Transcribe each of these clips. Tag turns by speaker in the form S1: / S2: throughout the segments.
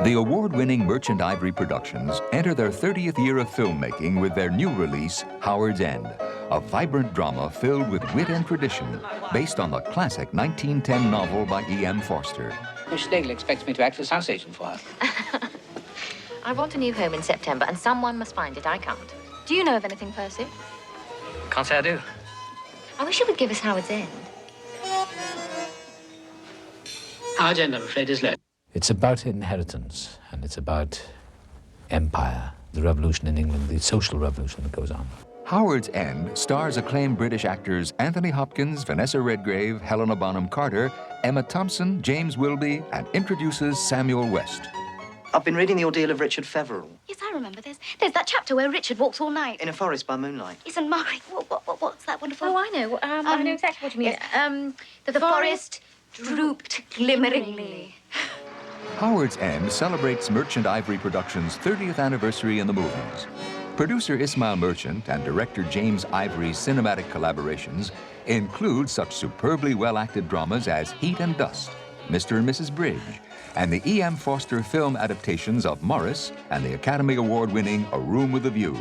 S1: The award-winning Merchant Ivory Productions enter their 30th year of filmmaking with their new release, Howard's End, a vibrant drama filled with wit and tradition, based on the classic 1910 novel by E.M. Forster.
S2: Miss Schlegel expects me to act as house agent for her.
S3: I want a new home in September, and someone must find it. I can't.
S4: Do you know of anything, Percy?
S2: Can't say I do.
S3: I wish you would give us Howard's End.
S2: Howard's End, I'm afraid, is low.
S5: It's about inheritance, and it's about empire, the revolution in England, the social revolution that goes on.
S1: Howard's End stars acclaimed British actors Anthony Hopkins, Vanessa Redgrave, Helena Bonham Carter, Emma Thompson, James Wilby, and introduces Samuel West.
S6: I've been reading The Ordeal of Richard Feverel.
S4: Yes, I remember. There's that chapter where Richard walks all night.
S6: In a forest by moonlight.
S4: Yes, and Murray. What's that wonderful?
S3: Oh, I know. I know exactly what you mean.
S4: Yes. The forest drooped glimmeringly.
S1: Howard's End celebrates Merchant Ivory Productions' 30th anniversary in the movies. Producer Ismail Merchant and director James Ivory's cinematic collaborations include such superbly well-acted dramas as Heat and Dust, Mr. and Mrs. Bridge, and the E.M. Forster film adaptations of Morris and the Academy Award-winning A Room with a View.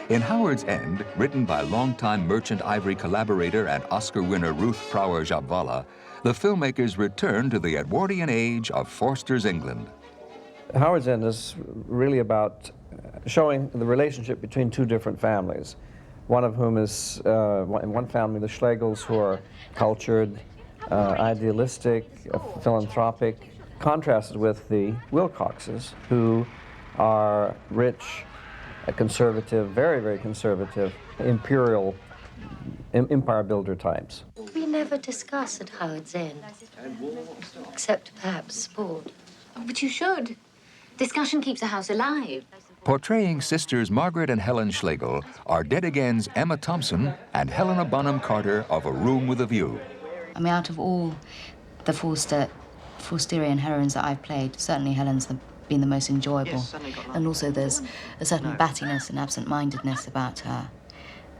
S1: In Howard's End, written by longtime Merchant Ivory collaborator and Oscar winner Ruth Prower Jabvala, the filmmakers return to the Edwardian age of Forster's England.
S7: Howard's End is really about showing the relationship between two different families, one of whom is, in one family, the Schlegels, who are cultured, idealistic, philanthropic, contrasted with the Wilcoxes, who are rich, conservative, very, very conservative, imperial, empire builder types.
S3: We never discuss at Howard's End, except perhaps sport.
S4: Oh, but you should. Discussion keeps a house alive.
S1: Portraying sisters Margaret and Helen Schlegel are dead again's Emma Thompson and Helena Bonham Carter of A Room with a View.
S8: I mean, out of all the Forsterian heroines that I've played, certainly Helen's been the most enjoyable.
S6: Yes,
S8: and also there's a certain battiness and absent-mindedness about her.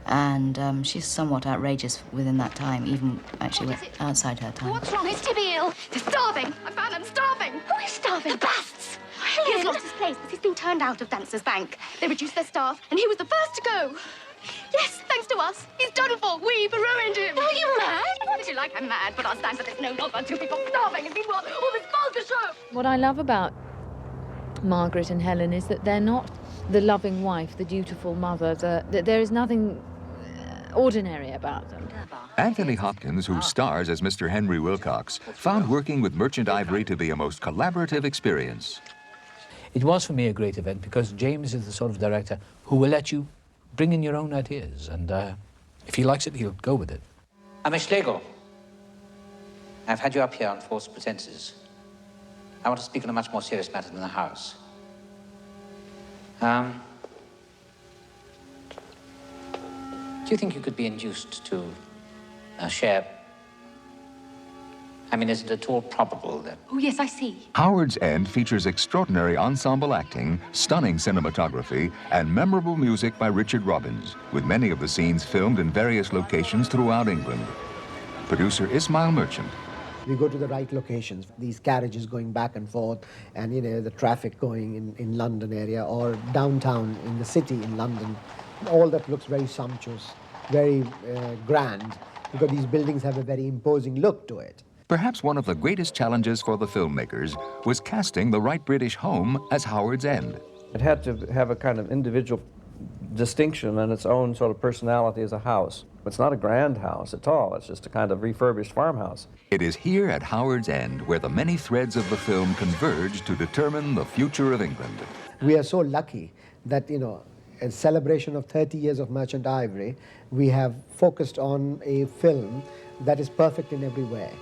S8: And she's somewght outrageous within that time, even actually outside her time.
S4: What's wrong? Is Tibby ill? They're starving. I found them starving. Who is starving? The Basts. He has lost his place. He's been turned out of Dancer's Bank. They reduced their staff, and he was the first to go. Yes, thanks to us. He's done for. We've ruined him. Are you mad? If you like, I'm mad, but I'll stand for this no longer. Two people starving, and meanwhile, all this vulgar show.
S9: What I love about Margaret and Helen is that they're not the loving wife, the dutiful mother, that there is nothing ordinary about them.
S1: Anthony Hopkins, who stars as Mr. Henry Wilcox, found working with Merchant Ivory to be a most collaborative experience.
S5: It was for me a great event because James is the sort of director who will let you bring in your own ideas, and if he likes it, he'll go with it.
S2: Miss Schlegel, I've had you up here on false pretenses. I want to speak on a much more serious matter than the house. Do you think you could be induced to share? I mean, is it at all probable that...
S4: Oh, yes, I see.
S1: Howard's End features extraordinary ensemble acting, stunning cinematography, and memorable music by Richard Robbins, with many of the scenes filmed in various locations throughout England. Producer Ismail Merchant.
S10: We go to the right locations, these carriages going back and forth, and, the traffic going in London area or downtown in the city in London. All that looks very sumptuous, very grand, because these buildings have a very imposing look to it.
S1: Perhaps one of the greatest challenges for the filmmakers was casting the right British home as Howard's End.
S7: It had to have a kind of individual distinction and its own sort of personality as a house. It's not a grand house at all. It's just a kind of refurbished farmhouse.
S1: It is here at Howard's End where the many threads of the film converge to determine the future of England.
S10: We are so lucky that, a celebration of 30 years of Merchant Ivory, we have focused on a film that is perfect in every way.